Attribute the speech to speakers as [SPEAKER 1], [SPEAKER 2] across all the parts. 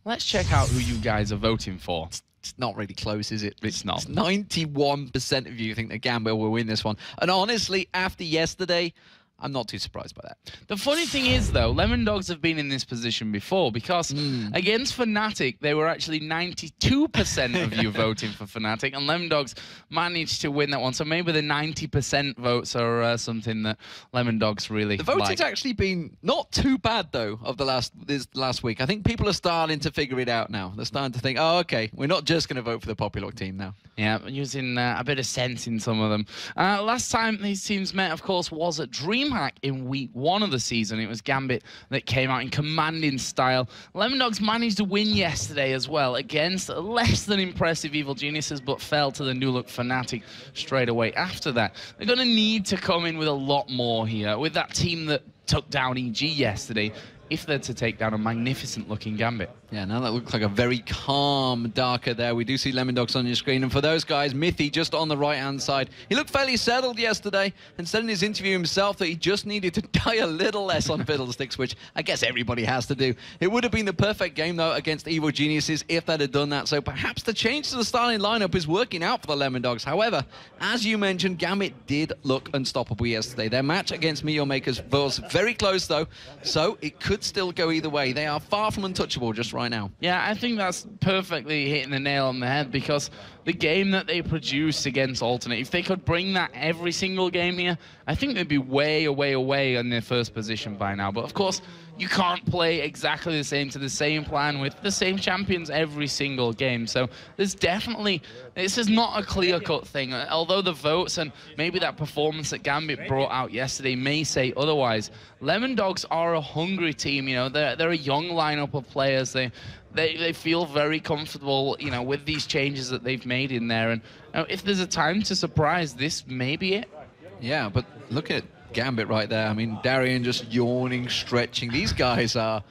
[SPEAKER 1] let's check out who you guys are voting for.
[SPEAKER 2] It's not really close, is it?
[SPEAKER 1] It's not.
[SPEAKER 2] 91% of you think that Gambit will win this one. And honestly, after yesterday, I'm not too surprised by that.
[SPEAKER 1] The funny thing is, though, Lemondogs have been in this position before because against Fnatic, they were actually 92% of you voting for Fnatic, and Lemondogs managed to win that one. So maybe the 90% votes are something that Lemondogs really
[SPEAKER 2] The voting's actually been not too bad, though, of this last week. I think people are starting to figure it out now. They're starting to think, oh, okay, we're not just going to vote for the Popular team now.
[SPEAKER 1] Yeah, using a bit of sense in some of them. Last time these teams met, of course, was at DreamHack in week 1 of the season. It was Gambit that came out in commanding style. Lemondogs managed to win yesterday as well against less than impressive Evil Geniuses, but fell to the new look Fnatic straight away after that. They're going to need to come in with a lot more here with that team that took down EG yesterday, if they're to take down a magnificent-looking Gambit.
[SPEAKER 2] Yeah, now that looks like a very calm Darker there. We do see Lemondogs on your screen. And for those guys, Mythy just on the right-hand side. He looked fairly settled yesterday and said in his interview himself that he just needed to die a little less on Fiddlesticks, which I guess everybody has to do. It would have been the perfect game, though, against Evil Geniuses if they'd have done that. So perhaps the change to the starting lineup is working out for the Lemondogs. However, as you mentioned, Gambit did look unstoppable yesterday. Their match against Meteor Makers was very close, though, so it could still go either way. They are far from untouchable just right now.
[SPEAKER 1] Yeah, I think that's perfectly hitting the nail on the head because the game that they produced against Alternate, if they could bring that every single game here, I think they'd be way away in their first position by now. But of course, you can't play exactly the same to the same plan with the same champions every single game. So there's definitely, this is not a clear-cut thing. Although the votes and maybe that performance that Gambit brought out yesterday may say otherwise, Lemondogs are a hungry team. You know, they're a young lineup of players. They feel very comfortable, you know, with these changes that they've made in there. And you know, if there's a time to surprise, this may be it.
[SPEAKER 2] Yeah, but look at Gambit right there. I mean, Darian just yawning, stretching. These guys are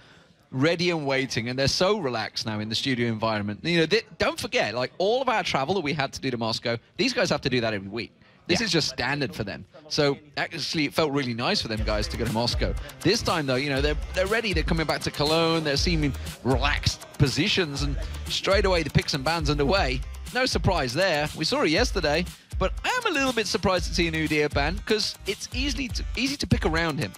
[SPEAKER 2] ready and waiting, and they're so relaxed now in the studio environment. You know, don't forget, like, all of our travel that we had to do to Moscow, these guys have to do that every week. This is just standard for them. So actually, it felt really nice for them guys to go to Moscow. This time, though, you know, they're ready. They're coming back to Cologne. They're seeming relaxed positions, and straight away the picks and bans underway. No surprise there. We saw it yesterday, but I am a little bit surprised to see an Udyr ban because it's easy to pick around him.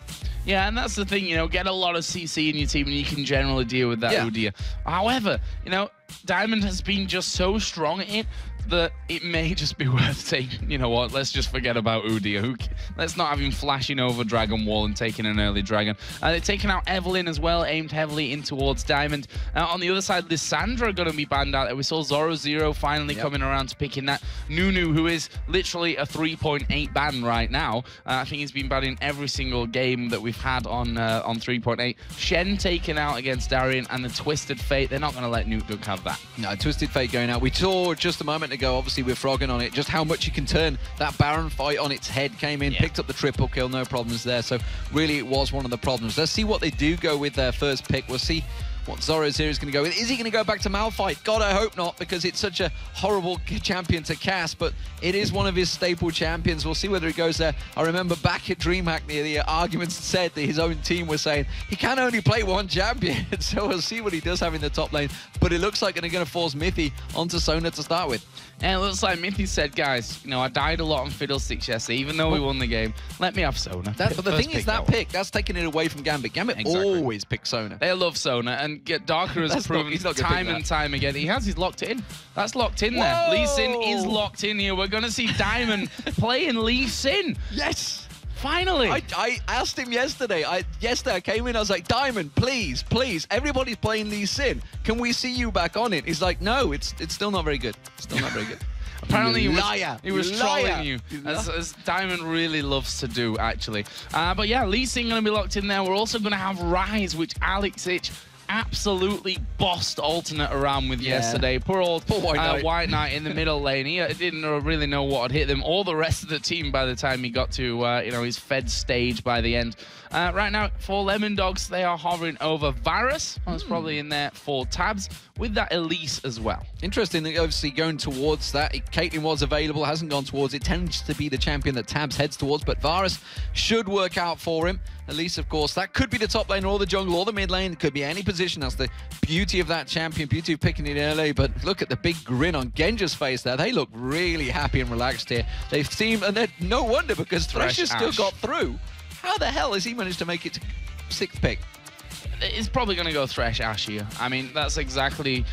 [SPEAKER 1] Yeah, and that's the thing, you know, get a lot of CC in your team and you can generally deal with that Udyr. However, you know, Diamond has been just so strong at it that it may just be worth saying, you know what, let's just forget about Udyr. Let's not have him flashing over Dragon Wall and taking an early Dragon. They're taking out Evelyn as well, aimed heavily in towards Diamond. On the other side, Lissandra are going to be banned out there. We saw Zoro finally coming around to picking that. Nunu, who is literally a 3.8 ban right now. I think he's been banned in every single game that we've had on 3.8. Shen taken out against Darian, and the Twisted Fate. They're not going to let Nukeduck have that.
[SPEAKER 2] No, Twisted Fate going out. We saw just a moment ago, obviously with Froggen on it, just how much you can turn that Baron fight on its head. Came in, picked up the triple kill, no problems there. So really it was one of the problems. Let's see what they do go with their first pick. We'll see what Zoro's here is going to go with. Is he going to go back to Malphite? God, I hope not, because it's such a horrible champion to cast, but it is one of his staple champions. We'll see whether he goes there. I remember back at DreamHack, the arguments said that his own team was saying he can only play one champion, so we'll see what he does have in the top lane. But it looks like they're going to force Mythy onto Sona to start with.
[SPEAKER 1] And it looks like Mythy said, guys, you know, I died a lot on Fiddlesticks yesterday, even though we won the game. Let me have Sona.
[SPEAKER 2] But the thing is, that pick, that's taking it away from Gambit. Gambit always picks Sona.
[SPEAKER 1] They love Sona, and Darker has proven time and time again. He's locked in. That's locked in there. Lee Sin is locked in here. We're going to see Diamond playing Lee Sin.
[SPEAKER 2] Yes.
[SPEAKER 1] Finally.
[SPEAKER 2] I asked him yesterday. I came in, I was like, Diamond, please, everybody's playing Lee Sin. Can we see you back on it? He's like, no, it's still not very good. Still not very good.
[SPEAKER 1] Apparently he was trolling you, as Diamond really loves to do, actually. But yeah, Lee Sin going to be locked in there. We're also going to have Rise, which Alex Ich absolutely bossed Alternate around with yesterday. Poor White Knight in the middle lane. He didn't really know what had hit them, or the rest of the team by the time he got to you know, his Fed stage by the end. Right now, for Lemondogs, they are hovering over Varus. Well, it's probably in there for Tabs, with that Elise as well.
[SPEAKER 2] Interesting, obviously going towards that. Caitlyn was available, hasn't gone towards it. Tends to be the champion that Tabs heads towards, but Varus should work out for him. Elise, of course, that could be the top lane or the jungle or the mid lane. It could be any position position. That's the beauty of that champion, beauty of picking it early. But look at the big grin on Genja's face there. They look really happy and relaxed here. They seem, and they're no wonder, because Thresh has still got through. How the hell has he managed to make it to 6th pick?
[SPEAKER 1] It's probably going to go Thresh Ash here. I mean, that's exactly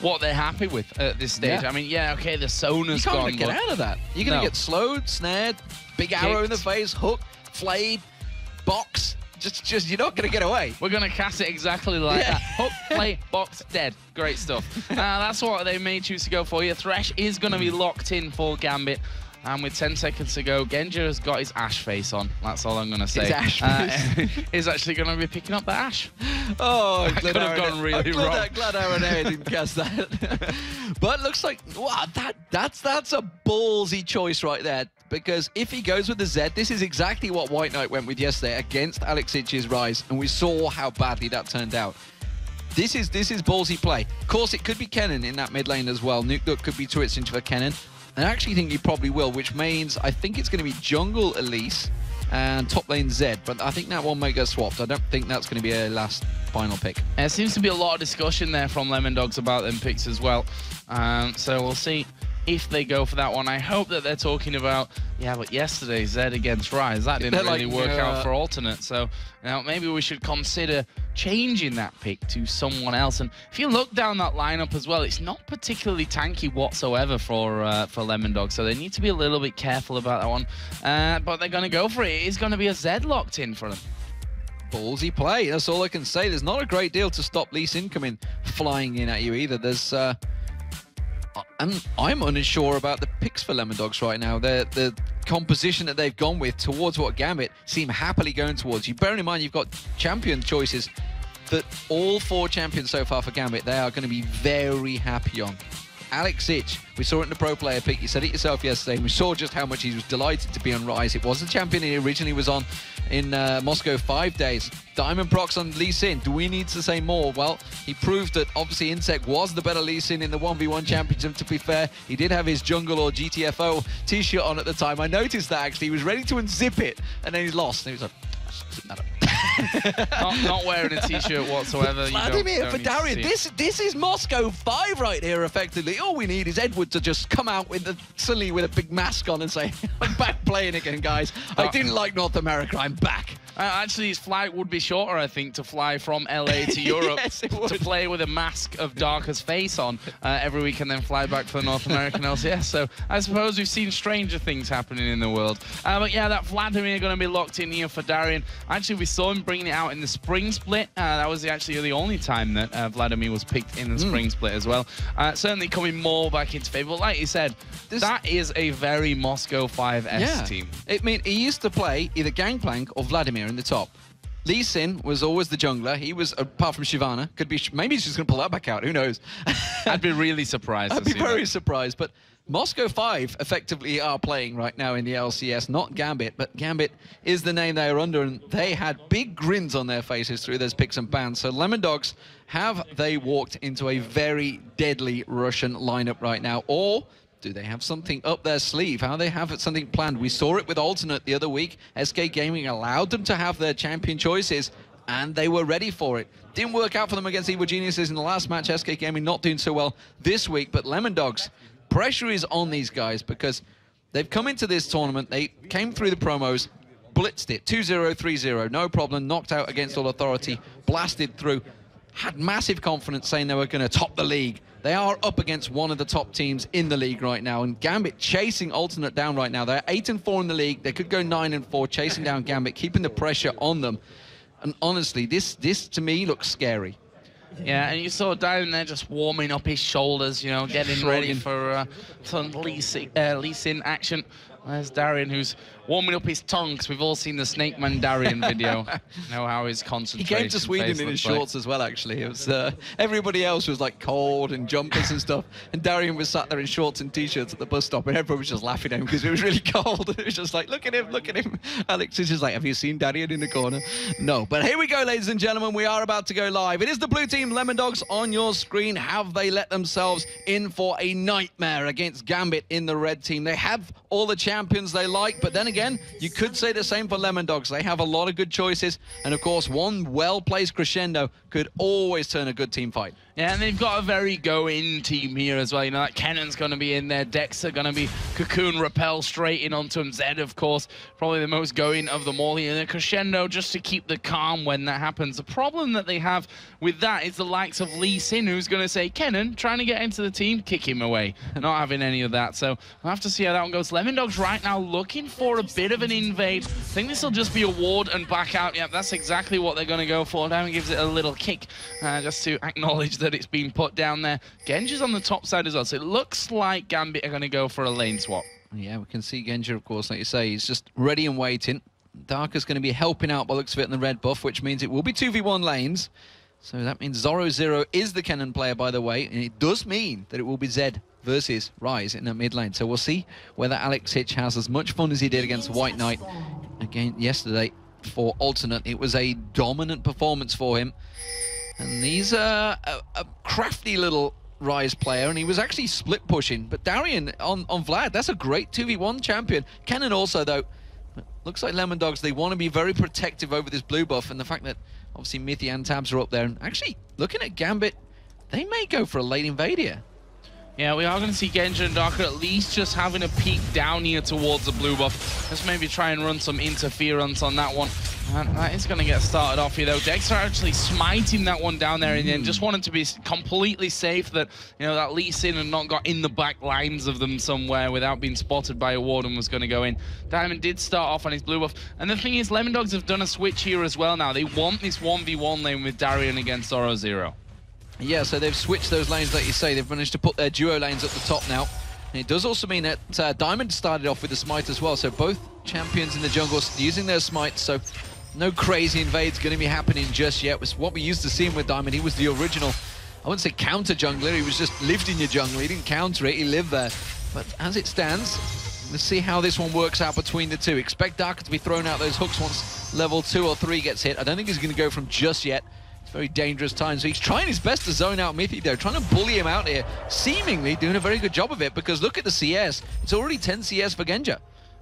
[SPEAKER 1] what they're happy with at this stage.
[SPEAKER 2] Yeah.
[SPEAKER 1] I mean, yeah, okay, the Sona's gone.
[SPEAKER 2] You can't get out of that. You're going to get slowed, snared, big arrow in the face, hook, flayed, box. Just you're not going to get away.
[SPEAKER 1] We're going to cast it exactly like that. Hook, play, box, dead. Great stuff. That's what they may choose to go for here. Thresh is going to be locked in for Gambit. And with 10 seconds to go, Genja has got his Ash face on. That's all I'm going to say.
[SPEAKER 2] His Ash face.
[SPEAKER 1] He's actually going to be picking up the Ash.
[SPEAKER 2] Oh,
[SPEAKER 1] I could have gone really wrong.
[SPEAKER 2] Glad Aaron didn't cast that. But looks like, wow, that's a ballsy choice right there. Because if he goes with the Z, this is exactly what White Knight went with yesterday against Alex Ich's Rise. And we saw how badly that turned out. This is ballsy play. Of course, it could be Kennen in that mid lane as well. Nuke could be twitching for Kennen. I actually think he probably will, which means I think it's going to be jungle Elise and top lane Zed, but I think that one may get swapped. I don't think that's going to be a last final pick.
[SPEAKER 1] There seems to be a lot of discussion there from Lemondogs about them picks as well. So we'll see if they go for that one. I hope that they're talking about, yeah, but yesterday Zed against Rise, that didn't really work out for alternate. So now maybe we should consider changing that pick to someone else. And if you look down that lineup as well, it's not particularly tanky whatsoever for Lemondogs. So they need to be a little bit careful about that one. But they're going to go for it. It is going to be a Zed locked in for them.
[SPEAKER 2] Ballsy play. That's all I can say. There's not a great deal to stop Lee Sin coming flying in at you either. There's I'm unsure about the picks for Lemondogs right now. The composition that they've gone with towards what Gambit seem happily going towards. You bearing in mind you've got champion choices that all 4 champions so far for Gambit, they are going to be very happy on. Alex Ich, we saw it in the pro player pick. You said it yourself yesterday. We saw just how much he was delighted to be on Rise. It was the champion he originally was on in Moscow 5 days. Diamond procs on Lee Sin. Do we need to say more? Well, he proved that obviously Insect was the better Lee Sin in the 1v1 championship, to be fair. He did have his jungle or GTFO t-shirt on at the time. I noticed that actually. He was ready to unzip it and then he lost. And he was like,
[SPEAKER 1] not wearing a t-shirt whatsoever.
[SPEAKER 2] Vladimir for Darian. This is Moscow 5 right here, effectively. All we need is Edward to just come out suddenly with a big mask on and say, I'm back playing again, guys. I didn't like North America. I'm back.
[SPEAKER 1] Actually, his flight would be shorter, I think, to fly from LA to Europe
[SPEAKER 2] yes,
[SPEAKER 1] to play with a mask of Darker's face on every week and then fly back for the North American LCS. So I suppose we've seen stranger things happening in the world. But yeah, that Vladimir going to be locked in here for Darian. Actually, we saw him bringing it out in the spring split. That was actually the only time that Vladimir was picked in the spring split as well. Certainly coming more back into favor. But like you said, that is a very Moscow 5S team.
[SPEAKER 2] I mean, he used to play either Gangplank or Vladimir in the top. Lee Sin was always the jungler. He was, apart from Shyvana, maybe he's just going to pull that back out. Who knows?
[SPEAKER 1] I'd be really surprised.
[SPEAKER 2] I'd be very surprised. But Moscow 5 effectively are playing right now in the LCS, not Gambit, but Gambit is the name they are under, and they had big grins on their faces through those picks and bans. So Lemondogs, have they walked into a very deadly Russian lineup right now, or do they have something up their sleeve? How they have something planned? We saw it with Alternate the other week. SK Gaming allowed them to have their champion choices, and they were ready for it. Didn't work out for them against Evil Geniuses in the last match. SK Gaming not doing so well this week, but Lemondogs, pressure is on these guys because they've come into this tournament. They came through the promos, blitzed it, 2-0, 3-0, no problem, knocked out against All Authority, blasted through, had massive confidence saying they were going to top the league. They are up against one of the top teams in the league right now, and Gambit chasing Alternate down right now. They're 8-4 in the league. They could go 9-4, chasing down Gambit, keeping the pressure on them. And honestly, this to me looks scary.
[SPEAKER 1] Yeah, and you saw Darian there just warming up his shoulders, you know, getting ready for some Lee Sin action. There's Darian, who's warming up his tongue, because we've all seen the Snake Man Darian video. Know how his concentration.
[SPEAKER 2] He came to Sweden in his shorts as well, actually. It was everybody else was like cold and jumpers and stuff, and Darian was sat there in shorts and t-shirts at the bus stop, and everyone was just laughing at him because it was really cold. It was just like, look at him, look at him. Alex is just like, have you seen Darian in the corner? No, but here we go, ladies and gentlemen. We are about to go live. It is the blue team, Lemondogs, on your screen. Have they let themselves in for a nightmare against Gambit in the red team? They have all the champions they like, but then again, you could say the same for Lemondogs. They have a lot of good choices, and of course, one well-placed crescendo could always turn a good team fight.
[SPEAKER 1] Yeah, and they've got a very go-in team here as well. You know, like Kennan's going to be in there, Dex are going to be Cocoon, Rappel straight in onto him, Zed, of course, probably the most go-in of them all here. And a crescendo just to keep the calm when that happens. The problem that they have with that is the likes of Lee Sin, who's going to say, Kenan, trying to get into the team, kick him away. Not having any of that, so we'll have to see how that one goes. Lemondogs right now looking for a bit of an invade. I think this will just be a ward and back out. Yep, that's exactly what they're going to go for. Diamond gives it a little kick just to acknowledge that it's been put down there. Genji's on the top side as well, so it looks like Gambit are going to go for a lane swap.
[SPEAKER 2] Yeah, we can see Genji, of course, like you say, he's just ready and waiting. Darker's going to be helping out by the looks of it in the red buff, which means it will be 2v1 lanes. So that means Zoro0 is the Kennen player, by the way, and it does mean that it will be Zed versus Rise in that mid lane. So we'll see whether Alex Hitch has as much fun as he did against White Knight again yesterday for Alternate. It was a dominant performance for him. And he's a crafty little Rise player, and he was actually split pushing. But Darian on Vlad, that's a great 2v1 champion. Kennen also, though, looks like Lemondogs, they want to be very protective over this blue buff, and the fact that obviously Mithy and Tabs are up there. And actually, looking at Gambit, they may go for a late invade here.
[SPEAKER 1] Yeah, we are going to see Genji and Darker at least just having a peek down here towards the blue buff. Just maybe try and run some interference on that one. And that is going to get started off here, though. Dexter actually smiting that one down there, and then just wanted to be completely safe that, you know, that Lee Sin and not got in the back lines of them somewhere without being spotted by a ward and was going to go in. Diamond did start off on his blue buff. And the thing is, Lemondogs have done a switch here as well now. They want this 1v1 lane with Darian against Zoro0.
[SPEAKER 2] Yeah, so they've switched those lanes, like you say. They've managed to put their duo lanes at the top now. And it does also mean that Diamond started off with the smite as well. So both champions in the jungle using their smites. So no crazy invades going to be happening just yet. It was what we used to see with Diamond. He was the original, I wouldn't say counter jungler. He was just lived in your jungle. He didn't counter it. He lived there. But as it stands, let's see how this one works out between the two. Expect Darker to be thrown out those hooks once level 2 or 3 gets hit. I don't think he's going to go from just yet. Very dangerous time. So he's trying his best to zone out Mithy there, trying to bully him out here, seemingly doing a very good job of it, because look at the CS. It's already 10 CS for Genji.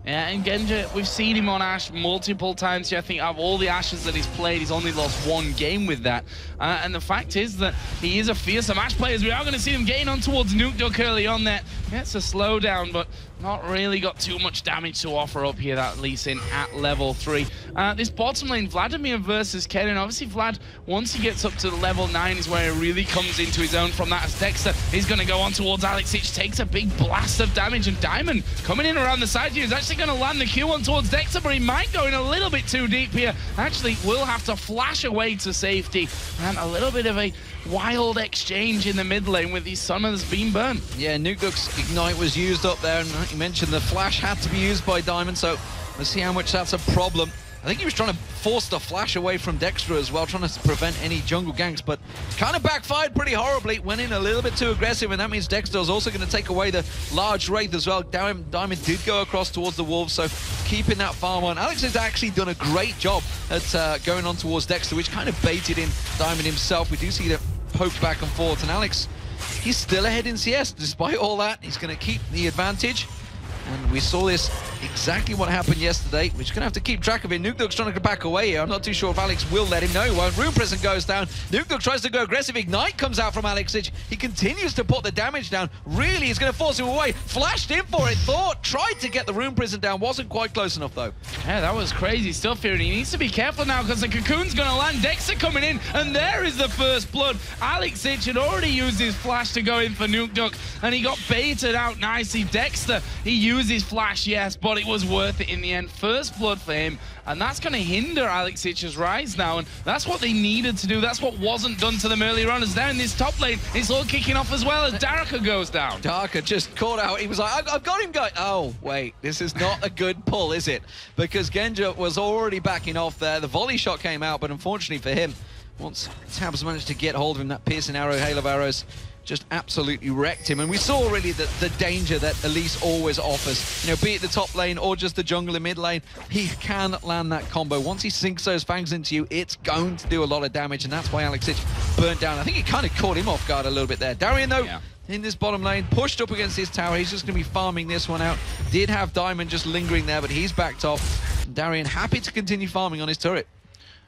[SPEAKER 1] Yeah, and Genji, we've seen him on Ashe multiple times here. I think of all the Ashes that he's played, he's only lost 1 game with that. And the fact is that he is a fearsome Ashe player. We are going to see him gain on towards Nukeduck early on there. Gets a slowdown, but not really got too much damage to offer up here, that Lee Sin at level 3. This bottom lane, Vladimir versus Kennen. Obviously, Vlad, once he gets up to level 9 is where he really comes into his own from that. As Dexter is going to go on towards Alex Hitch, takes a big blast of damage, and Diamond coming in around the side here is actually going to land the Q on towards Dexter, but he might go in a little bit too deep here. Actually, will have to flash away to safety, and a little bit of a wild exchange in the mid lane with these summons being burnt.
[SPEAKER 2] Yeah, Nukeduck's Ignite was used up there, and like you mentioned, the flash had to be used by Diamond, so let's see how much that's a problem. I think he was trying to force the flash away from Dexter as well, trying to prevent any jungle ganks, but kind of backfired pretty horribly. Went in a little bit too aggressive, and that means Dexter's also going to take away the large Wraith as well. Diamond did go across towards the Wolves, so keeping that farm on. Alex has actually done a great job at going on towards Dexter, which kind of baited in Diamond himself. We do see the poke back and forth, and Alex, he's still ahead in CS. Despite all that, he's going to keep the advantage. And we saw this exactly what happened yesterday. We're just going to have to keep track of it. Nukeduck's trying to back away here. I'm not too sure if Alex will let him. No, he won't. Rune Prison goes down. Nukeduck tries to go aggressive. Ignite comes out from Alex Hitch. He continues to put the damage down. Really, he's going to force him away. Flashed in for it. Tried to get the Rune Prison down. Wasn't quite close enough, though.
[SPEAKER 1] Yeah, that was crazy. Still fearing. He needs to be careful now because the Cocoon's going to land. Dexter coming in, and there is the first blood. Alex Hitch had already used his flash to go in for Nukeduck, and he got baited out nicely. Dexter, he used his flash, yes, but it was worth it in the end. First blood for him, and that's going to hinder Alex Hitch's rise now, and that's what they needed to do. That's what wasn't done to them earlier on, as down in this top lane, it's all kicking off as well as Darker goes down.
[SPEAKER 2] Darker just caught out. He was like, I've got him going. Oh, wait, this is not a good pull, is it? Because Genji was already backing off there. The volley shot came out, but unfortunately for him, once Tabs managed to get hold of him, that piercing arrow, hail of arrows, just absolutely wrecked him. And we saw really the danger that Elise always offers. You know, be it the top lane or just the jungle in mid lane, he can land that combo. Once he sinks those fangs into you, it's going to do a lot of damage, and that's why Alexic burnt down. I think he kind of caught him off guard a little bit there. Darian, though, in this bottom lane, pushed up against his tower. He's just going to be farming this one out. Did have Diamond just lingering there, but he's backed off. Darian happy to continue farming on his turret.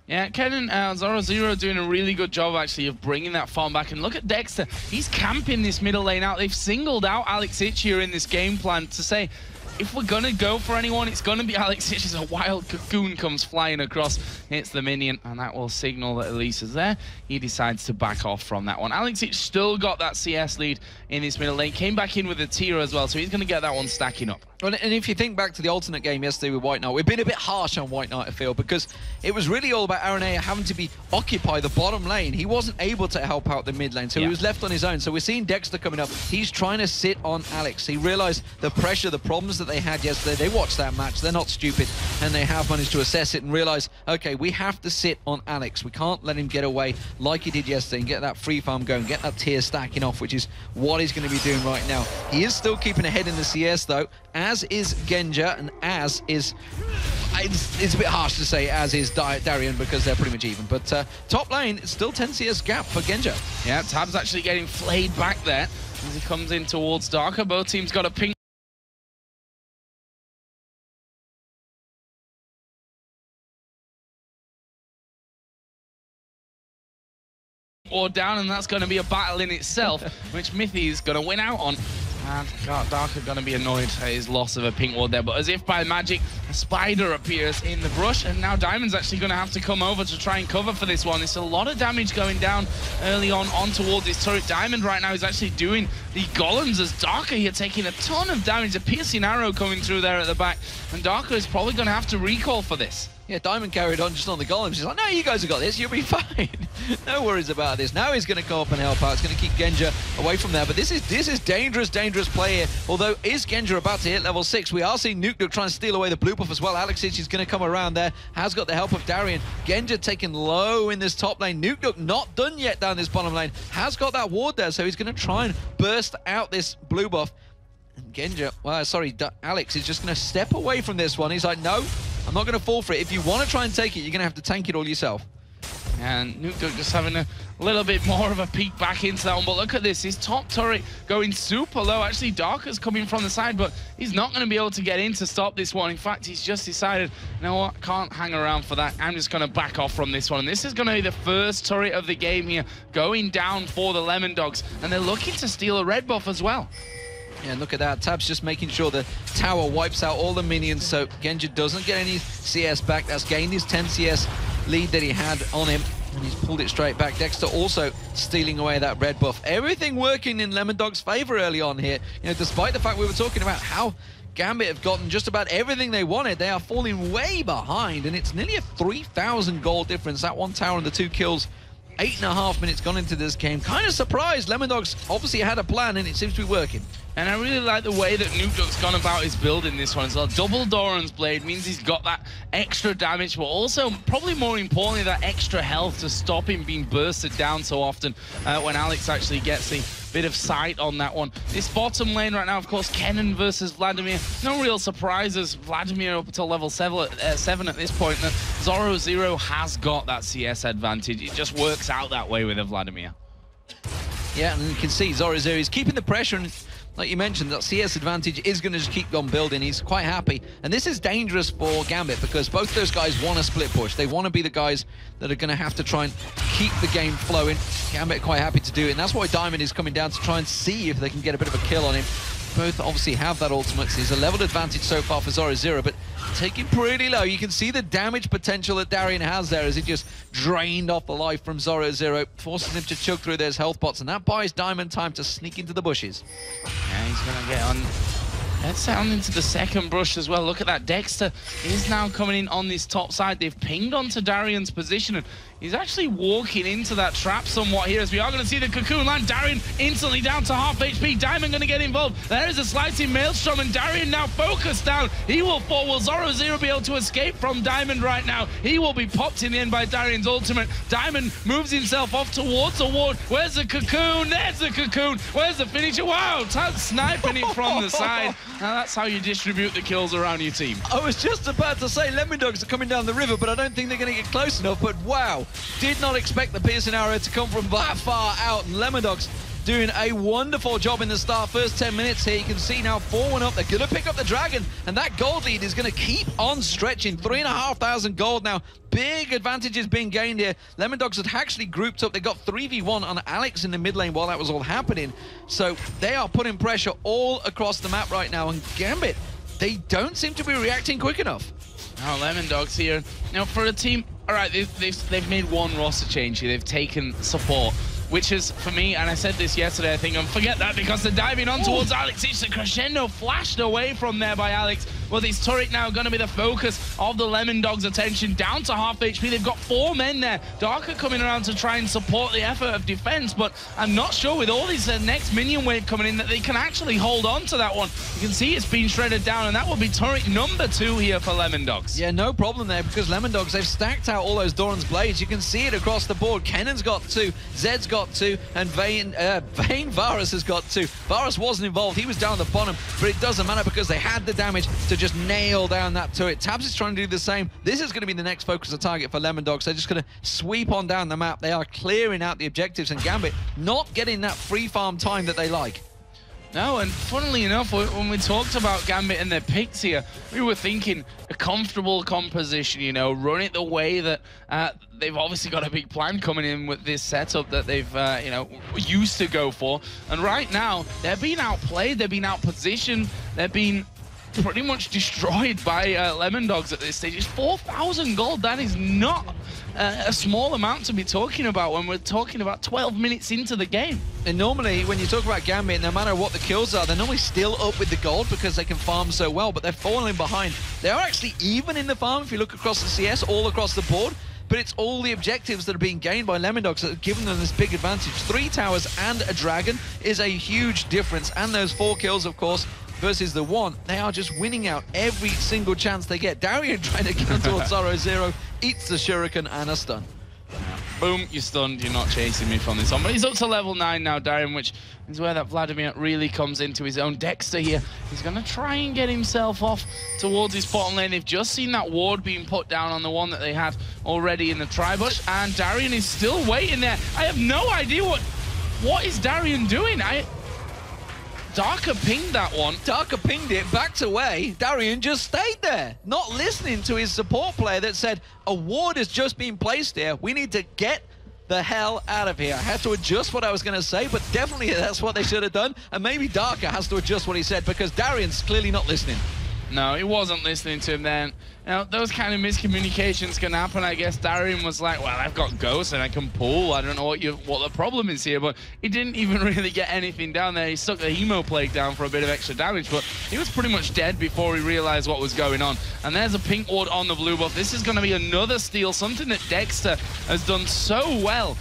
[SPEAKER 1] Yeah, Ken and Zoro doing a really good job, actually, of bringing that farm back. And look at Dexter. He's camping this middle lane out. They've singled out Alex Ich here in this game plan to say, if we're going to go for anyone, it's going to be Alex Ich. As a wild cocoon comes flying across, hits the minion, and that will signal that Elise is there. He decides to back off from that one. Alex Ich still got that CS lead in this middle lane. Came back in with a tier as well, so he's going to get that one stacking up.
[SPEAKER 2] Well, and if you think back to the alternate game yesterday with White Knight, we've been a bit harsh on White Knight, I feel, because it was really all about Aranea having to occupy the bottom lane. He wasn't able to help out the mid lane, so he was left on his own. So we're seeing Dexter coming up. He's trying to sit on Alex. He realized the pressure, the problems that they had yesterday. They watched that match. They're not stupid, and they have managed to assess it and realize, okay, we have to sit on Alex. We can't let him get away like he did yesterday and get that free farm going, get that tier stacking off, which is what he's going to be doing right now. He is still keeping ahead in the CS, though, as is Genja, and as is... It's a bit harsh to say as is Darian because they're pretty much even, but top lane, it's still 10 CS gap for Genja.
[SPEAKER 1] Yeah, Tab's actually getting flayed back there as he comes in towards Darker. Both teams got a ping or down, and that's going to be a battle in itself, which Mithy is going to win out on. And Darker going to be annoyed at his loss of a pink ward there, but as if by magic, a spider appears in the brush, and now Diamond's actually going to have to come over to try and cover for this one. It's a lot of damage going down early on towards his turret. Diamond right now is actually doing the golems as Darker here taking a ton of damage. A piercing arrow coming through there at the back, and Darker is probably going to have to recall for this.
[SPEAKER 2] Yeah, Diamond carried on just on the golems. He's like, no, you guys have got this. You'll be fine. No worries about this. Now he's going to come up and help out. It's going to keep Genja away from there. But this is dangerous play here. Although, is Genja about to hit level 6? We are seeing Nuke trying to steal away the blue buff as well. Alex Ich is going to come around there. Has got the help of Darian. Genja taken low in this top lane. Nuke not done yet down this bottom lane. Has got that ward there, so he's going to try and burst out this blue buff. And Genja, well, sorry, Alex is just going to step away from this one. He's like, no, I'm not going to fall for it. If you want to try and take it, you're going to have to tank it all yourself.
[SPEAKER 1] And Nuke just having a little bit more of a peek back into that one. But look at this, his top turret going super low. Actually, Darker's coming from the side, but he's not going to be able to get in to stop this one. In fact, he's just decided, you know what, can't hang around for that. I'm just going to back off from this one. And this is going to be the first turret of the game here, going down for the Lemondogs. And they're looking to steal a red buff as well.
[SPEAKER 2] Yeah, look at that. Tab's just making sure the tower wipes out all the minions so Genja doesn't get any CS back. That's gained his 10 CS lead that he had on him, and he's pulled it straight back. Dexter also stealing away that red buff. Everything working in Lemondog's favor early on here. You know, despite the fact we were talking about how Gambit have gotten just about everything they wanted, they are falling way behind, and it's nearly a 3,000 gold difference. That one tower and the 2 kills. 8.5 minutes gone into this game. Kind of surprised. Lemondogs obviously had a plan, and it seems to be working.
[SPEAKER 1] And I really like the way that Nuke's gone about his build in this one as well. Double Doran's Blade means he's got that extra damage, but also, probably more importantly, that extra health to stop him being bursted down so often when Alex actually gets a bit of sight on that one. This bottom lane right now, of course, Kennen versus Vladimir. No real surprises. Vladimir up until level 7 at this point. Zoro Zero has got that CS advantage. It just works out that way with a Vladimir.
[SPEAKER 2] Yeah, and you can see Zoro Zero is keeping the pressure, and like you mentioned, that CS advantage is going to just keep on building. He's quite happy. And this is dangerous for Gambit because both those guys want a split push. They want to be the guys that are going to have to try and keep the game flowing. Gambit quite happy to do it. And that's why Diamond is coming down to try and see if they can get a bit of a kill on him. Both obviously have that ultimate. So he's a leveled advantage so far for Zoro Zero, but taking pretty low. You can see the damage potential that Darian has there as he just drained off the life from Zoro Zero, forces him to choke through those health bots, and that buys Diamond time to sneak into the bushes.
[SPEAKER 1] Yeah, he's going to get on. Heads down into the second brush as well. Look at that. Dexter is now coming in on this top side. They've pinged onto Darian's position, and He's actually walking into that trap somewhat here, as we are going to see the Cocoon land. Darian instantly down to half HP. Diamond going to get involved. There is a slicing Maelstrom, and Darian now focused down. He will fall. Will Zoro Zero be able to escape from Diamond right now? He will be popped in the end by Darian's ultimate. Diamond moves himself off towards the ward. Where's the Cocoon? There's the Cocoon. Where's the finisher? Wow, Taz sniping it from the side. Now that's how you distribute the kills around your team.
[SPEAKER 2] I was just about to say Lemondogs are coming down the river, but I don't think they're going to get close enough. But wow, did not expect the piercing arrow to come from that far out. And Lemondogs doing a wonderful job in the start. First 10 minutes here, you can see now 4-1 up. They're going to pick up the Dragon, and that gold lead is going to keep on stretching. 3,500 gold now. Big advantages being gained here. Lemondogs had actually grouped up. They got 3v1 on Alex in the mid lane while that was all happening. So they are putting pressure all across the map right now. And Gambit, they don't seem to be reacting quick enough.
[SPEAKER 1] Now Lemondogs here. Now for a team, all right, they've made one roster change here. They've taken support, which is, for me, and I said this yesterday, I think, and forget that because they're diving on towards Alex. It's a crescendo flashed away from there by Alex. Well, this turret now going to be the focus of the Lemondogs' attention. Down to half HP. They've got 4 men there. Darker coming around to try and support the effort of defense, but I'm not sure with all this next minion wave coming in that they can actually hold on to that one. You can see it's been shredded down, and that will be turret number 2 here for Lemondogs.
[SPEAKER 2] Yeah, no problem there because Lemondogs, they've stacked out all those Doran's Blades. You can see it across the board. Kennan's got 2, Zed's got 2, and Vayne Varus has got 2. Varus wasn't involved. He was down the bottom, but it doesn't matter because they had the damage to just nail down that turret. Tabs is trying to do the same. This is going to be the next focus of target for Lemondogs. They're just going to sweep on down the map. They are clearing out the objectives, and Gambit not getting that free farm time that they like.
[SPEAKER 1] No, and funnily enough, when we talked about Gambit and their picks here, we were thinking a comfortable composition, you know, run it the way that they've obviously got a big plan coming in with this setup that they've, you know, used to go for. And right now, they're being outplayed, they're being outpositioned, they're being pretty much destroyed by Lemondogs at this stage. It's 4,000 gold. That is not a small amount to be talking about when we're talking about 12 minutes into the game.
[SPEAKER 2] And normally, when you talk about Gambit, no matter what the kills are, they're normally still up with the gold because they can farm so well, but they're falling behind. They are actually even in the farm if you look across the CS, all across the board. But it's all the objectives that are being gained by Lemondogs that have given them this big advantage. 3 towers and a dragon is a huge difference. And those 4 kills, of course, versus the 1. They are just winning out every single chance they get. Darian trying to get towards Zoro Zero, eats the shuriken and a stun.
[SPEAKER 1] Boom, you're stunned. You're not chasing me from this on. But he's up to level 9 now, Darian, which is where that Vladimir really comes into his own. Dexter here, he's going to try and get himself off towards his bottom lane. They've just seen that ward being put down on the one that they had already in the tri-bush, and Darian is still waiting there. I have no idea what is Darian doing. Darker pinged that one.
[SPEAKER 2] Darker pinged it, backed away. Darian just stayed there, not listening to his support player that said, a ward has just been placed here. We need to get the hell out of here. I had to adjust what I was going to say, but definitely that's what they should have done. And maybe Darker has to adjust what he said because Darian's clearly not listening.
[SPEAKER 1] No, he wasn't listening to him then. Now, those kind of miscommunications can happen. I guess Darian was like, well, I've got Ghost and I can pull. I don't know what the problem is here, but he didn't even really get anything down there. He stuck the Hemo Plague down for a bit of extra damage, but he was pretty much dead before he realized what was going on. And there's a pink ward on the blue buff. This is going to be another steal, something that Dexter has done so well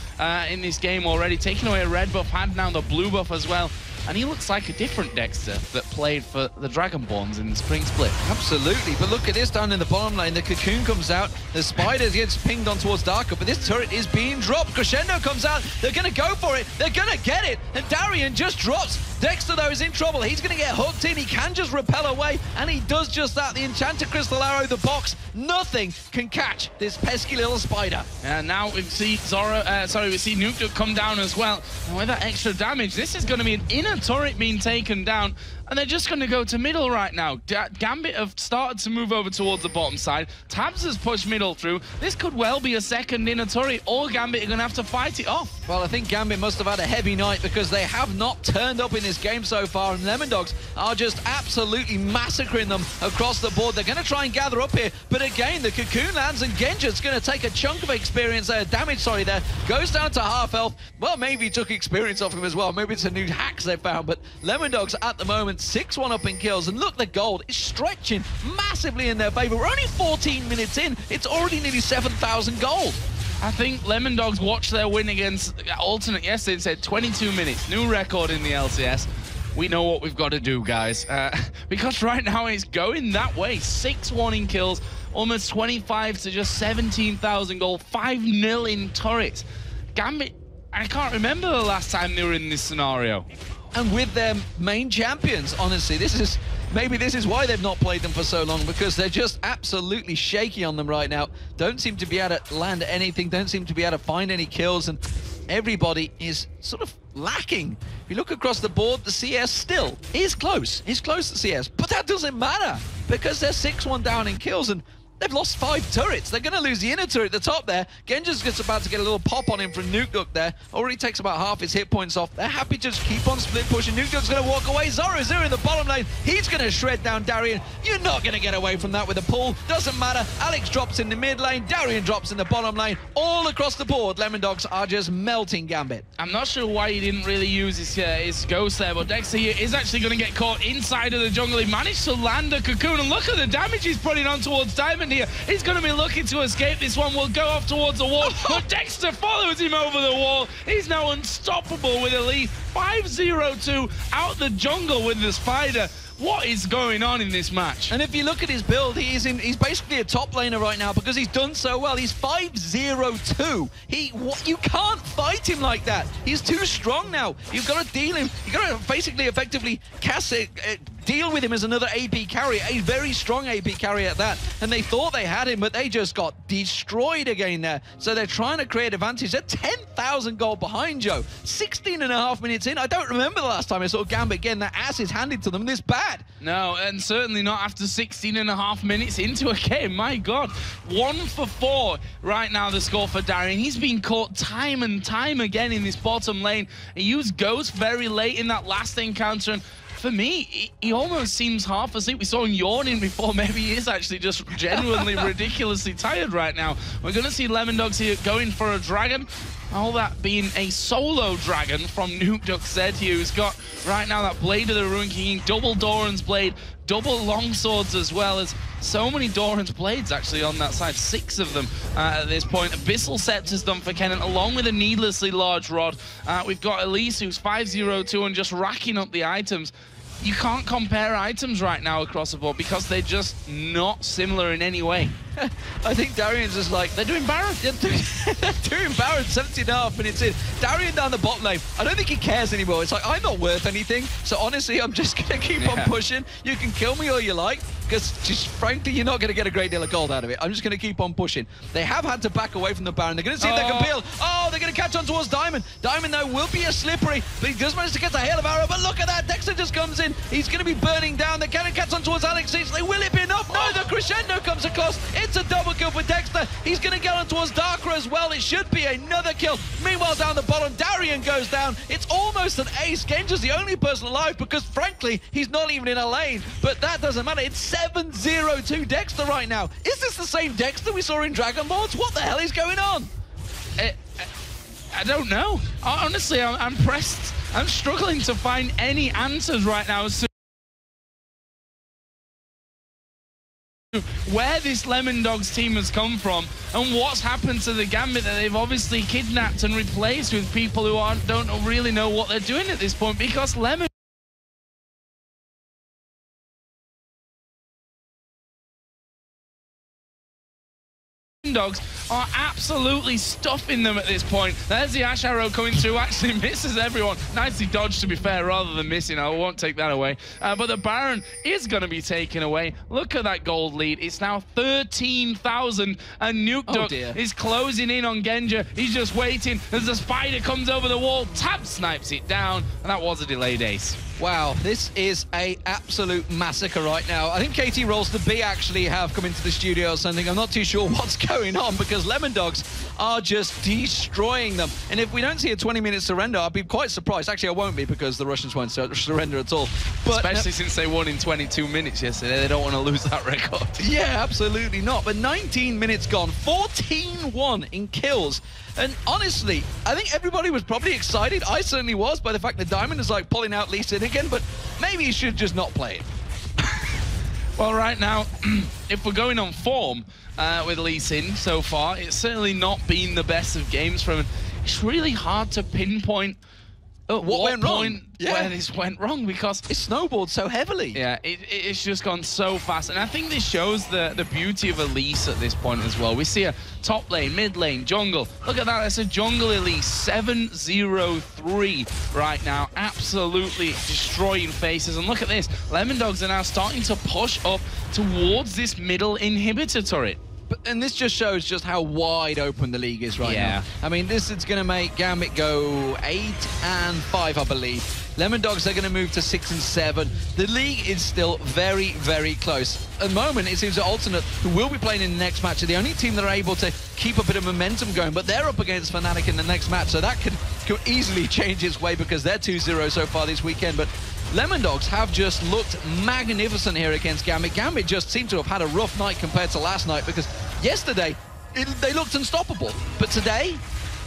[SPEAKER 1] in this game already. Taking away a red buff, had now the blue buff as well. And he looks like a different Dexter that played for the Dragonborns in the spring split.
[SPEAKER 2] Absolutely, but look at this down in the bottom lane. The Cocoon comes out, the Spider gets pinged on towards Darker, but this turret is being dropped. Crescendo comes out, they're going to go for it, they're going to get it, and Darian just drops. Dexter, though, is in trouble. He's going to get hooked in. He can just repel away, and he does just that. The Enchanted Crystal Arrow, the box, nothing can catch this pesky little spider.
[SPEAKER 1] And now we see we see Nuke come down as well. And with that extra damage, this is going to be an inner turret being taken down. And they're just going to go to middle right now. Gambit have started to move over towards the bottom side. Tabs has pushed middle through. This could well be a second inner turret, or Gambit are going to have to fight it off.
[SPEAKER 2] Well, I think Gambit must have had a heavy night because they have not turned up in this game so far, and Lemondogs are just absolutely massacring them across the board. They're going to try and gather up here, but again, the Cocoon lands, and Genja's going to take a chunk of experience there, damage, there. Goes down to half health. Well, maybe he took experience off him as well. Maybe it's a new hacks they found, but Lemondogs at the moment 6-1 up in kills, and look, the gold is stretching massively in their favor. We're only 14 minutes in. It's already nearly 7,000 gold.
[SPEAKER 1] I think Lemondogs watched their win against Alternate yesterday and said 22 minutes, new record in the LCS. We know what we've got to do, guys. Because right now it's going that way. 6-1 in kills, almost 25 to just 17,000 gold, 5-0 in turrets. Gambit, I can't remember the last time they were in this scenario.
[SPEAKER 2] And with their main champions, honestly, maybe this is why they've not played them for so long, because they're just absolutely shaky on them right now. Don't seem to be able to land anything, don't seem to be able to find any kills, and everybody is sort of lacking. If you look across the board, the CS still is close. It's close to CS, but that doesn't matter because they're 6-1 down in kills, and they've lost 5 turrets. They're going to lose the inner turret at the top there. Genja's just about to get a little pop on him from Nukeduck there. Already takes about half his hit points off. They're happy to just keep on split pushing. Nukeduck's going to walk away. Zoro in the bottom lane. He's going to shred down Darian. You're not going to get away from that with a pull. Doesn't matter. Alex drops in the mid lane. Darian drops in the bottom lane. All across the board, Lemondogs are just melting Gambit.
[SPEAKER 1] I'm not sure why he didn't really use his ghost there, but Dexter here is actually going to get caught inside of the jungle. He managed to land a cocoon, and look at the damage he's putting on towards Diamond here. He's going to be looking to escape this one. Will go off towards the wall, but Dexter follows him over the wall. He's now unstoppable with a lead. 5-0-2 out the jungle with the spider. What is going on in this match?
[SPEAKER 2] And if you look at his build, he's basically a top laner right now because he's done so well. He's 5-0-2. You can't fight him like that. He's too strong now. You've got to deal him. You've got to basically effectively deal with him as another AP carry, a very strong AP carry at that. And they thought they had him, but they just got destroyed again there. So they're trying to create advantage. They're 10,000 gold behind Joe. 16.5 minutes in. I don't remember the last time I saw Gambit getting their asses handed to them this bad.
[SPEAKER 1] No, and certainly not after 16.5 minutes into a game. My God. 1 for 4 right now, the score for Darian. He's been caught time and time again in this bottom lane. He used Ghost very late in that last encounter, and for me, he almost seems half asleep. We saw him yawning before. Maybe he is actually just genuinely ridiculously tired right now. We're going to see Lemondogs here going for a dragon. All that being a solo dragon from Nukeduck Zed here, who's got right now that Blade of the Ruin King, double Doran's Blade, double longswords as well as so many Doran's Blades actually on that side, 6 of them at this point. Abyssal Scepter's done for Kennen along with a needlessly large rod. We've got Elise who's 5-0-2 and just racking up the items. You can't compare items right now across the board because they're just not similar in any way.
[SPEAKER 2] I think Darian's just like, they're doing Baron. They're doing Baron 17.5 minutes in. Darian down the bot lane. I don't think he cares anymore. It's like, I'm not worth anything. So honestly, I'm just going to keep on pushing. You can kill me all you like, because just frankly, you're not going to get a great deal of gold out of it. I'm just going to keep on pushing. They have had to back away from the Baron. They're going to see if they can peel. Oh, they're going to catch on towards Diamond. Diamond, though, will be a slippery, but he does manage to get the hail of arrow. But look at that. Dexter just comes in. He's going to be burning down. The cannon catch on towards Alex. Will it be enough? No, the crescendo comes across. It's a double kill for Dexter. He's going to get on towards Darker as well. It should be another kill. Meanwhile, down the bottom, Darian goes down. It's almost an ace. Genja's the only person alive because, frankly, he's not even in a lane. But that doesn't matter. It's 7-0-2 Dexter right now. Is this the same Dexter we saw in Dragon Lords? What the hell is going on?
[SPEAKER 1] I don't know. Honestly, I'm pressed. I'm struggling to find any answers right now as to where this Lemondogs team has come from and what's happened to the Gambit that they've obviously kidnapped and replaced with people who don't really know what they're doing at this point, because Lemondogs are absolutely stuffing them at this point. There's the Ash Arrow coming through, actually misses everyone. Nicely dodged, to be fair, rather than missing. I won't take that away. But the Baron is going to be taken away. Look at that gold lead. It's now 13,000, and Nukeduck is closing in on Genja. He's just waiting as the spider comes over the wall. Tab snipes it down, and that was a delayed ace.
[SPEAKER 2] Wow, this is a absolute massacre right now. I think KT Rolls the B actually have come into the studio or something. I'm not too sure what's going on because Lemondogs are just destroying them. And if we don't see a 20-minute surrender, I'd be quite surprised. Actually, I won't be because the Russians won't surrender at all. But
[SPEAKER 1] especially since they won in 22 minutes yesterday. They don't want to lose that record.
[SPEAKER 2] Yeah, absolutely not. But 19 minutes gone, 14-1 in kills. And honestly, I think everybody was probably excited. I certainly was by the fact that Diamond is like pulling out Lee Sin again, but maybe he should just not play it.
[SPEAKER 1] Well, right now, if we're going on form with Lee Sin so far, it's certainly not been the best of games from him. It's really hard to pinpoint what
[SPEAKER 2] went wrong?
[SPEAKER 1] point where this went wrong, because
[SPEAKER 2] it snowballed so heavily.
[SPEAKER 1] Yeah, it's just gone so fast. And I think this shows the beauty of Elise at this point as well. We see a top lane, mid lane, jungle. Look at that, that's a jungle Elise. 7-0-3 right now. Absolutely destroying faces. And look at this. Lemondogs are now starting to push up towards this middle inhibitor turret.
[SPEAKER 2] And this just shows just how wide open the league is right now. I mean, this is going to make Gambit go 8-5, I believe. Lemondogs are going to move to 6-7. The league is still very, very close. At the moment, it seems that Alternate, who will be playing in the next match, are the only team that are able to keep a bit of momentum going, but they're up against Fnatic in the next match, so that could easily change its way because they're 2-0 so far this weekend. But Lemondogs have just looked magnificent here against Gambit. Gambit just seemed to have had a rough night compared to last night, because yesterday they looked unstoppable, but today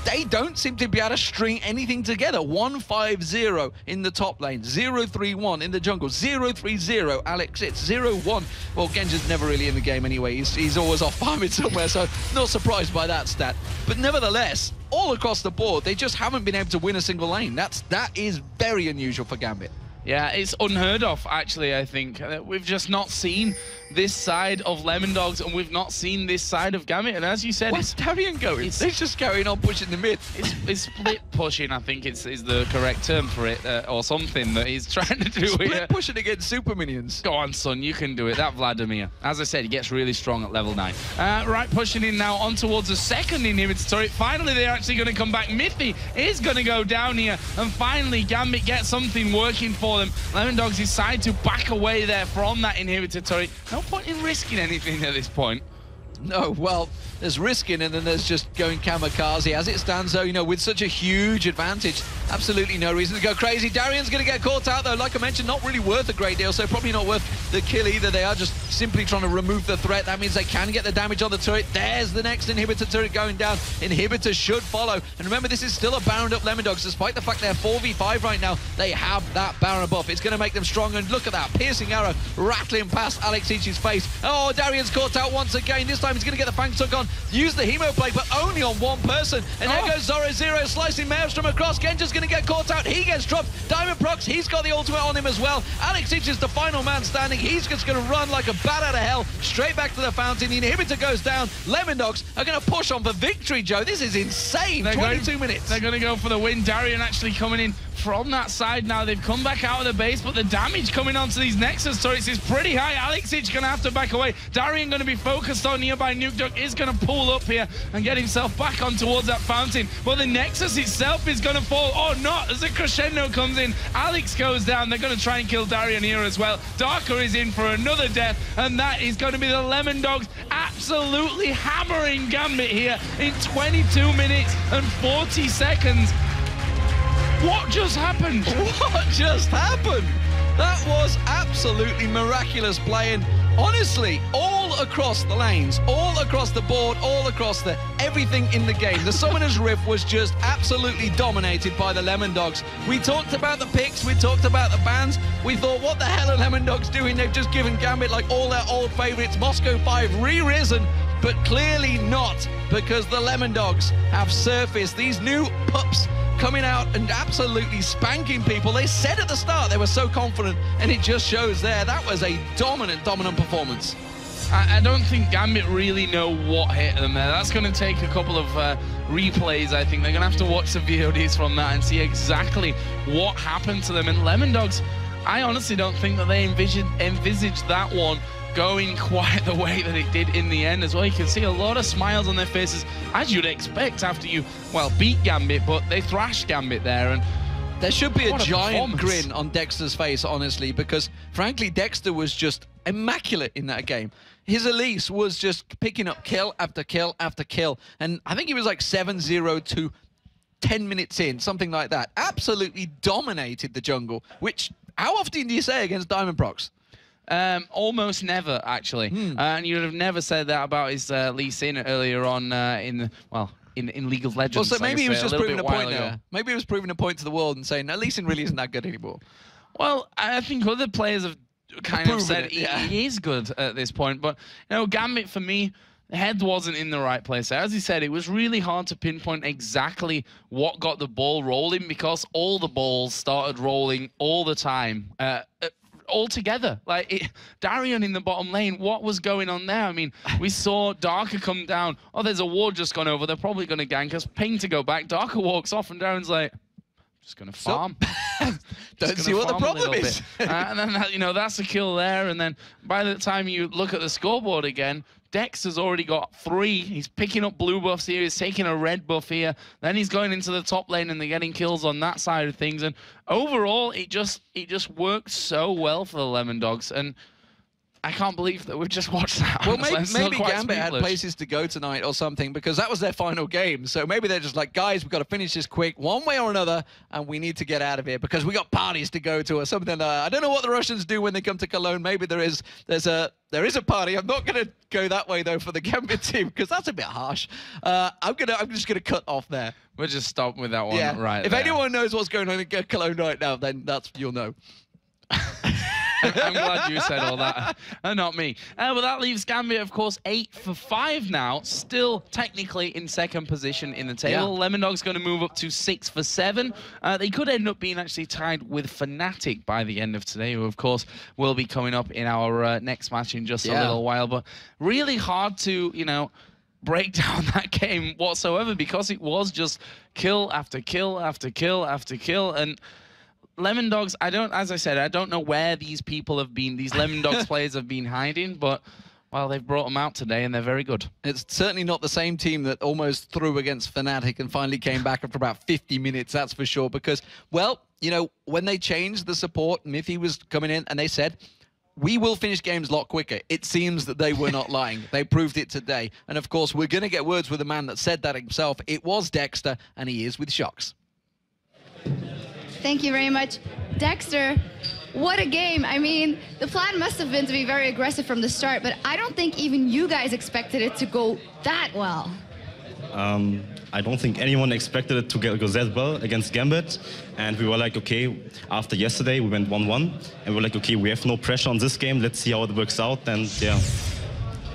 [SPEAKER 2] they don't seem to be able to string anything together. 1-5-0 in the top lane, 0-3-1 in the jungle, 0-3-0 Alex, it's 0-1. Well, Genji's never really in the game anyway. He's always off by mid somewhere, so not surprised by that stat. But nevertheless, all across the board, they just haven't been able to win a single lane. That is very unusual for Gambit.
[SPEAKER 1] Yeah, it's unheard of, actually, I think. We've just not seen this side of Lemondogs, and we've not seen this side of Gambit. And as you said,
[SPEAKER 2] where's Darian going? They're just carrying on pushing the mid.
[SPEAKER 1] It's split pushing, I think is the correct term for it, or something that he's trying to do.
[SPEAKER 2] Split pushing against super minions.
[SPEAKER 1] Go on, son, you can do it. That Vladimir, as I said, he gets really strong at level 9. Right, pushing in now on towards the second inhibitor turret. Finally, they're actually going to come back. Mithy is going to go down here, and finally, Gambit gets something working for them. Lemondogs decide to back away there from that inhibitor turret. No point in risking anything at this point.
[SPEAKER 2] No, well, there's risking and then there's just going kamikaze. As it stands, though, you know, with such a huge advantage, absolutely no reason to go crazy. Darian's going to get caught out, though. Like I mentioned, not really worth a great deal, so probably not worth the kill either. They are just simply trying to remove the threat. That means they can get the damage on the turret. There's the next inhibitor turret going down. Inhibitor should follow. And remember, this is still a Baroned up Lemondogs. Despite the fact they're 4v5 right now, they have that Baron buff. It's going to make them stronger. And look at that piercing arrow rattling past Alex Ichi's face. Oh, Darian's caught out once again. This time he's going to get the Fang Tuck on. Use the Hemo Blade, but only on one person. And there goes Zoro Zero, slicing Maelstrom across. Genja's going to get caught out. He gets dropped. Diamond Procs, he's got the ultimate on him as well. Alex Ich is the final man standing. He's just going to run like a bat out of hell straight back to the fountain. The inhibitor goes down. Lemondogs are going to push on for victory, Joe. This is insane. 22 minutes.
[SPEAKER 1] They're going to go for the win. Darian actually coming in from that side now. They've come back out of the base, but the damage coming onto these Nexus turrets is pretty high. Alex Ich going to have to back away. Darian going to be focused on nearby. Nuke Duck is going to pull up here and get himself back on towards that fountain. But the Nexus itself is going to fall. Oh, not as the crescendo comes in. Alex goes down. They're going to try and kill Darian here as well. Darker is in for another death, and that is going to be the Lemondogs absolutely hammering Gambit here in 22 minutes and 40 seconds. What just happened?
[SPEAKER 2] What just happened? That was absolutely miraculous playing. Honestly, all across the lanes, all across the board, all across everything in the game. The Summoner's Rift was just absolutely dominated by the Lemondogs. We talked about the picks, we talked about the bans. We thought, what the hell are Lemondogs doing? They've just given Gambit like all their old favorites, Moscow 5 re-risen, but clearly not, because the Lemondogs have surfaced. These new pups coming out and absolutely spanking people. They said at the start they were so confident, and it just shows there. That was a dominant performance.
[SPEAKER 1] I don't think Gambit really know what hit them there. That's going to take a couple of replays, I think. They're going to have to watch the VODs from that and see exactly what happened to them. And Lemondogs, I honestly don't think that they envisaged that one going quite the way that it did in the end as well. You can see a lot of smiles on their faces, as you'd expect after you, well, beat Gambit, but they thrashed Gambit there. And
[SPEAKER 2] there should be a giant grin on Dexter's face, honestly, because frankly, Dexter was just immaculate in that game. His Elise was just picking up kill after kill after kill. And I think he was like 7-0 to 10 minutes in, something like that. Absolutely dominated the jungle, which, how often do you say against Diamond Procs?
[SPEAKER 1] Almost never, actually. And you'd have never said that about his Lee Sin earlier on in League of Legends.
[SPEAKER 2] Well, so maybe he was just proving a point there. Maybe he was proving a point to the world and saying, no, Lee Sin really isn't that good anymore.
[SPEAKER 1] Well, I think other players have kind of said
[SPEAKER 2] yeah.
[SPEAKER 1] he is good at this point. But, you know, Gambit, for me, the head wasn't in the right place. As he said, it was really hard to pinpoint exactly what got the ball rolling because all the balls started rolling all the time. All together. Like, Darian in the bottom lane, what was going on there? I mean, we saw Darker come down. Oh, there's a ward just gone over. They're probably going to gank us. Ping to go back. Darker walks off, and Darren's like, just going to farm.
[SPEAKER 2] Don't see what the problem is.
[SPEAKER 1] And then, you know, that's a kill there. And then by the time you look at the scoreboard again, Dex has already got 3. He's picking up blue buffs here. He's taking a red buff here. Then he's going into the top lane and they're getting kills on that side of things. And overall, it just works so well for the Lemondogs. And I can't believe that we've just watched that.
[SPEAKER 2] Well, maybe Gambit had places to go tonight or something because that was their final game. So maybe they're just like, guys, we've got to finish this quick one way or another, and we need to get out of here because we got parties to go to or something. I don't know what the Russians do when they come to Cologne. Maybe there is a party. I'm not going to go that way though for the Gambit team because that's a bit harsh. I'm just gonna cut off there.
[SPEAKER 1] We'll just stop with that one right
[SPEAKER 2] If
[SPEAKER 1] there.
[SPEAKER 2] anyone knows what's going on in Cologne right now, then you'll know.
[SPEAKER 1] I'm glad you said all that, not me. But that leaves Gambit, of course, 8 for 5 now, still technically in second position in the table.
[SPEAKER 2] Yeah.
[SPEAKER 1] Lemondog's going to move up to 6 for 7. They could end up being actually tied with Fnatic by the end of today, who, of course, will be coming up in our next match in just a little while. But really hard to, you know, break down that game whatsoever because it was just kill after kill after kill after kill. And Lemondogs, as I said, I don't know where these people have been, these Lemondogs players have been hiding, but, well, they've brought them out today and they're very good.
[SPEAKER 2] It's certainly not the same team that almost threw against Fnatic and finally came back after about 50 minutes, that's for sure, because, well, you know, when they changed the support, Miffy was coming in and they said, we will finish games a lot quicker. It seems that they were not lying. They proved it today. And, of course, we're going to get words with the man that said that himself. It was Dexter, and he is with Shocks.
[SPEAKER 3] Thank you very much. Dexter, what a game. I mean, the plan must have been to be very aggressive from the start, but I don't think even you guys expected it to go that well.
[SPEAKER 4] I don't think anyone expected it to go that well against Gambit. And we were like, okay, after yesterday, we went 1-1. And we were like, okay, we have no pressure on this game. Let's see how it works out. And yeah,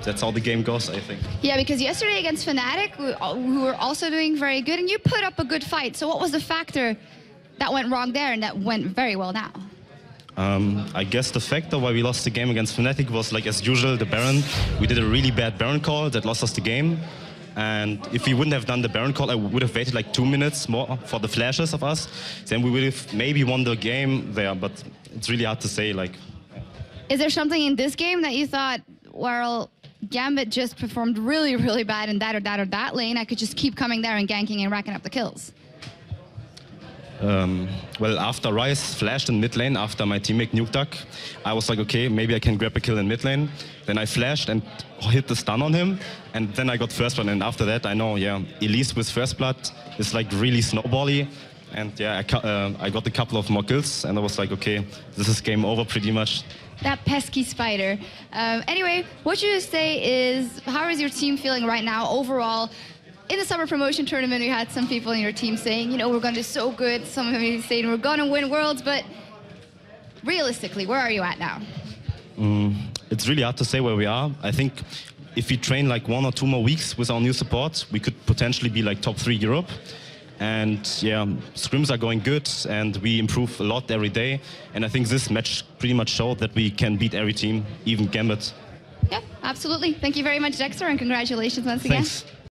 [SPEAKER 4] that's how the game goes, I think.
[SPEAKER 3] Yeah, because yesterday against Fnatic, we were also doing very good, and you put up a good fight. So what was the factor that went wrong there and that went very well now?
[SPEAKER 4] I guess the factor why we lost the game against Fnatic was, like, as usual, the Baron. We did a really bad Baron call that lost us the game. And if we wouldn't have done the Baron call, I would have waited like 2 minutes more for the flashes of us. Then we would have maybe won the game there, but it's really hard to say. Like,
[SPEAKER 3] is there something in this game that you thought, well, Gambit just performed really, really bad in that or that or that lane, I could just keep coming there and ganking and racking up the kills?
[SPEAKER 4] Well, after Ryze flashed in mid lane, after my teammate nuked Duck, I was like, okay, maybe I can grab a kill in mid lane. Then I flashed and hit the stun on him, and then I got first blood. And after that, I know, yeah, Elise with first blood is like really snowbally. And yeah, I got a couple of more kills, and I was like, okay, this is game over pretty much.
[SPEAKER 3] That pesky spider. Anyway, what you say is, how is your team feeling right now overall? In the summer promotion tournament, we had some people in your team saying, you know, we're going to do so good. Some of you saying we're going to win Worlds, but realistically, where are you at now?
[SPEAKER 4] It's really hard to say where we are. I think if we train like 1 or 2 more weeks with our new support, we could potentially be like top 3 Europe. And yeah, scrims are going good, and we improve a lot every day. And I think this match pretty much showed that we can beat every team, even Gambit.
[SPEAKER 3] Yeah, absolutely. Thank you very much, Dexter, and congratulations once again.
[SPEAKER 4] Thanks.